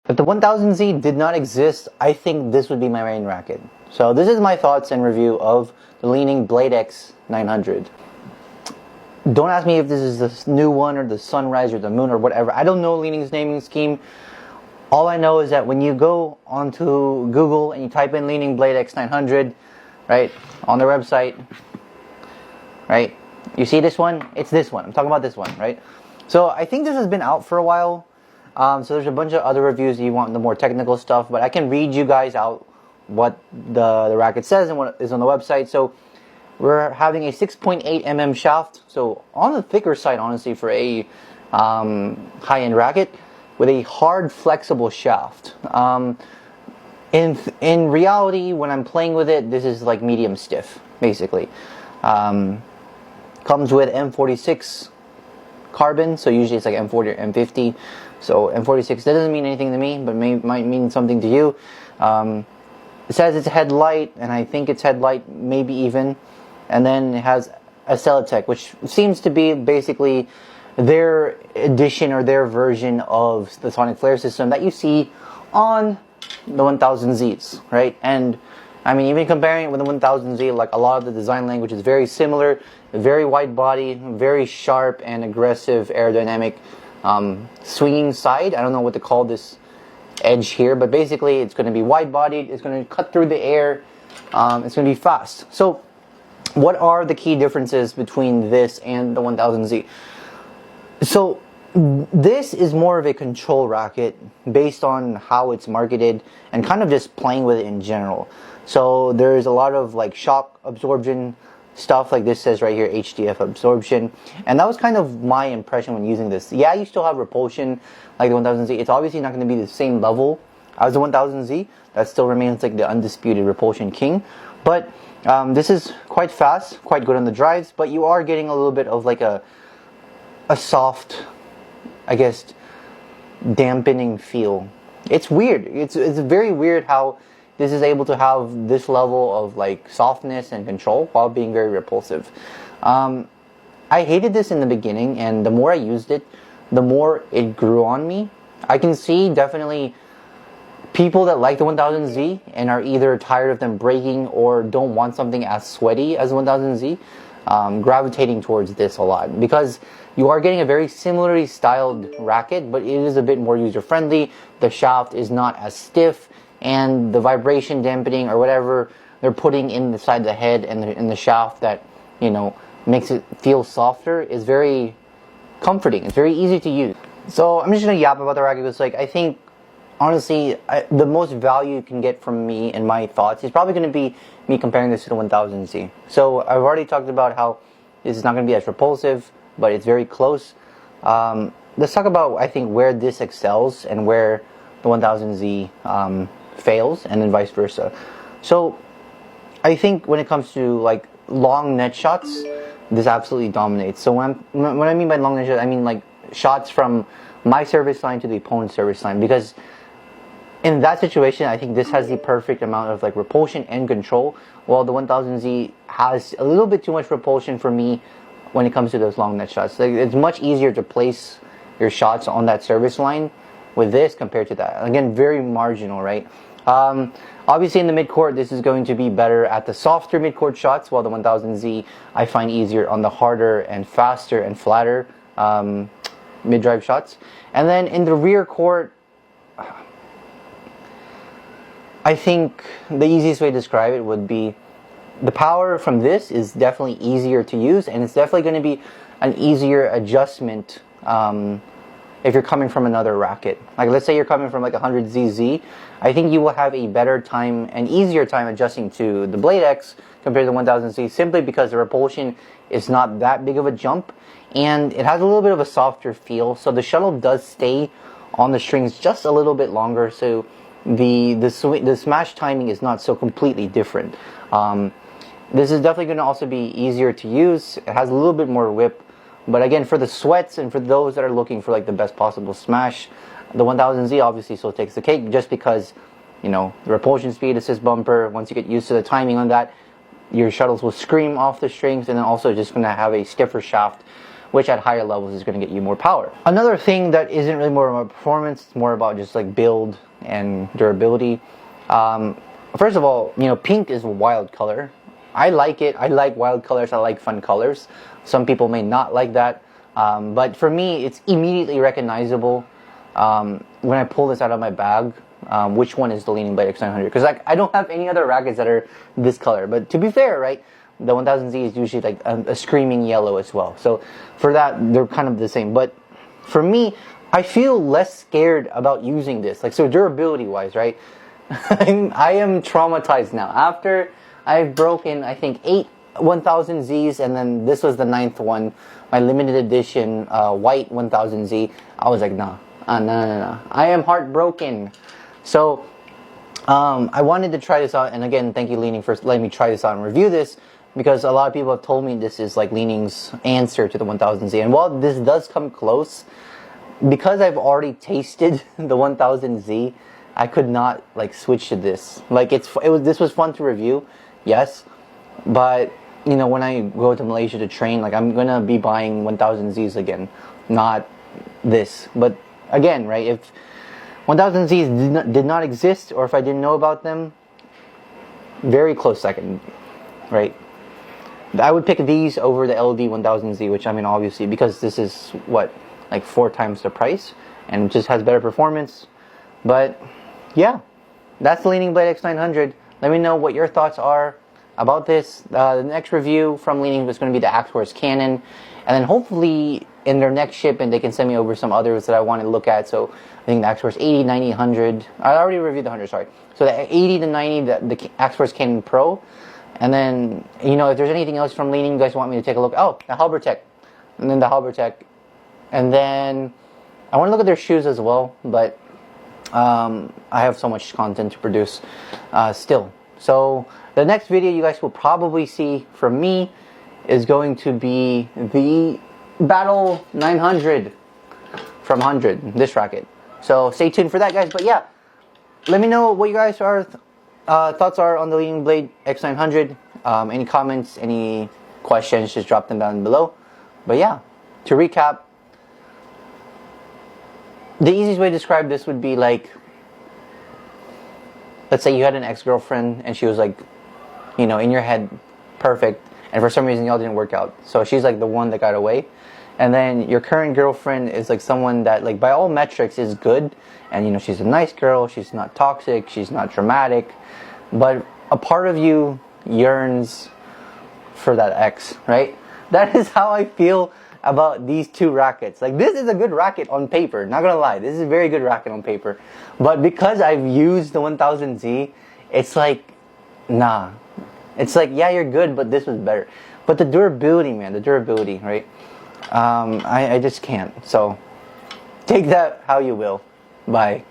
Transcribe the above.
If the 1000Z did not exist, I think this would be my main racket. So this is my thoughts and review of the Li-Ning Blade X 900. Don't ask me if this is the new one or the Sunrise or the Moon or whatever. I don't know Li-Ning's naming scheme. All I know is that when you go onto Google and you type in Li-Ning Blade X 900, right, on their website, right, you see this one? It's this one. I'm talking about this one, right? So I think this has been out for a while. So there's a bunch of other reviews if you want the more technical stuff, but I can read you guys out what the racket says and what is on the website. So we're having a 6.8 mm shaft, so on the thicker side, honestly, for a high-end racket with a hard, flexible shaft. In reality, when I'm playing with it, this is like medium stiff, basically. Comes with M46 carbon, so usually it's like M40 or M50. So M46, that doesn't mean anything to me, but might mean something to you. It says it's headlight, and I think it's headlight, maybe even. And then it has a Celatech, which seems to be basically their edition or their version of the sonic flare system that you see on the 1000Zs, right? And I mean, even comparing it with the 1000Z, like a lot of the design language is very similar, very wide body, very sharp and aggressive aerodynamic swinging side. I don't know what to call this edge here, but basically it's going to be wide bodied, it's going to cut through the air, it's going to be fast. So what are the key differences between this and the 1000Z? So this is more of a control racket based on how it's marketed and kind of just playing with it in general. So there's a lot of like shock absorption stuff, like this says right here, HDF absorption, and that was kind of my impression when using this. Yeah, you still have repulsion like the 1000Z. It's obviously not going to be the same level as the 1000Z. That still remains like the undisputed repulsion king, but this is quite fast, quite good on the drives, but you are getting a little bit of like a soft, I guess, dampening feel. It's weird. It's very weird how this is able to have this level of like softness and control while being very repulsive. I hated this in the beginning, and the more I used it, the more it grew on me. I can see definitely people that like the 1000Z and are either tired of them breaking or don't want something as sweaty as the 1000Z, gravitating towards this a lot, because you are getting a very similarly styled racket, but it is a bit more user-friendly. The shaft is not as stiff, and the vibration dampening or whatever they're putting inside the head and in the shaft that, you know, makes it feel softer is very comforting. It's very easy to use. So I'm just gonna yap about the racket because, like, I think honestly the most value you can get from me and my thoughts is probably going to be me comparing this to the 1000Z. So I've already talked about how this is not going to be as repulsive, but it's very close. Let's talk about, I think, where this excels and where the 1000Z fails, and then vice versa. So I think when it comes to like long net shots, this absolutely dominates. So when I mean by long net shots, I mean like shots from my service line to the opponent's service line, because in that situation, I think this has the perfect amount of like repulsion and control, while the 1000Z has a little bit too much repulsion for me when it comes to those long net shots. Like, it's much easier to place your shots on that service line with this compared to that. Again, very marginal, right? Obviously in the mid-court, this is going to be better at the softer mid-court shots, while the 1000Z I find easier on the harder and faster and flatter mid-drive shots. And then in the rear court, I think the easiest way to describe it would be the power from this is definitely easier to use, and it's definitely going to be an easier adjustment if you're coming from another racket. Like, let's say you're coming from like 100ZZ, I think you will have a better time and easier time adjusting to the Blade X compared to the 1000Z, simply because the repulsion is not that big of a jump, and it has a little bit of a softer feel, so the shuttle does stay on the strings just a little bit longer, so the smash timing is not so completely different. This is definitely going to also be easier to use. It has a little bit more whip, but again, for the sweats and for those that are looking for like the best possible smash, the 1000Z obviously still takes the cake, just because, you know, the repulsion speed assist bumper, once you get used to the timing on that, your shuttles will scream off the strings, and then also just going to have a stiffer shaft which at higher levels is going to get you more power. Another thing that isn't really more about performance, it's more about just like build and durability. First of all, you know, pink is a wild color. I like it. I like wild colors. I like fun colors. Some people may not like that. But for me, it's immediately recognizable when I pull this out of my bag, which one is the Li-Ning Blade X900. Because like, I don't have any other rackets that are this color. But to be fair, right, the 1000Z is usually like a screaming yellow as well. So for that, they're kind of the same. But for me, I feel less scared about using this. Like, so durability-wise, right? I am traumatized now. After I've broken, I think, 8 1000Zs, and then this was the 9th one, my limited edition white 1000Z. I was like, nah, nah. I am heartbroken. So I wanted to try this out, and again, thank you, Li-Ning, for letting me try this out and review this, because a lot of people have told me this is like Li-Ning's answer to the 1000Z. And while this does come close, because I've already tasted the 1000Z, I could not like switch to this. Like this was fun to review, yes, but you know, when I go to Malaysia to train, like I'm gonna be buying 1000Zs again, not this. But again, right, if 1000Zs did not exist, or if I didn't know about them, very close second, right? I would pick these over the LD 1000Z, which I mean obviously because this is what, like 4 times the price, and just has better performance. But yeah, that's the Li-Ning Blade X900. Let me know what your thoughts are about this. The next review from Li-Ning is going to be the Axworks Canon, and then hopefully in their next shipment they can send me over some others that I want to look at. So I think the Axworks 80, 90, 100. I already reviewed the 100, sorry. So the 80 to 90, the Axworks Canon Pro. And then, you know, if there's anything else from Li-Ning you guys want me to take a look, oh, the Halbertech. And then the Halbertech. And then I want to look at their shoes as well, but I have so much content to produce still. So the next video you guys will probably see from me is going to be the Battle 900 from 100, this racket. So stay tuned for that, guys. But yeah, let me know what you guys are thoughts are on the Li-Ning Blade X900. Any comments, any questions, just drop them down below. But yeah, to recap, the easiest way to describe this would be like, let's say you had an ex-girlfriend and she was like, you know, in your head, perfect, and for some reason y'all didn't work out. So she's like the one that got away. And then your current girlfriend is like someone that like by all metrics is good. And you know, she's a nice girl, she's not toxic, she's not dramatic. But a part of you yearns for that ex, right? That is how I feel about these two rackets. Like, this is a good racket on paper, not gonna lie, this is a very good racket on paper, but because I've used the 1000Z, it's like, nah, it's like, yeah, you're good, but this was better. But the durability, man, the durability, right? I just can't. So take that how you will. Bye.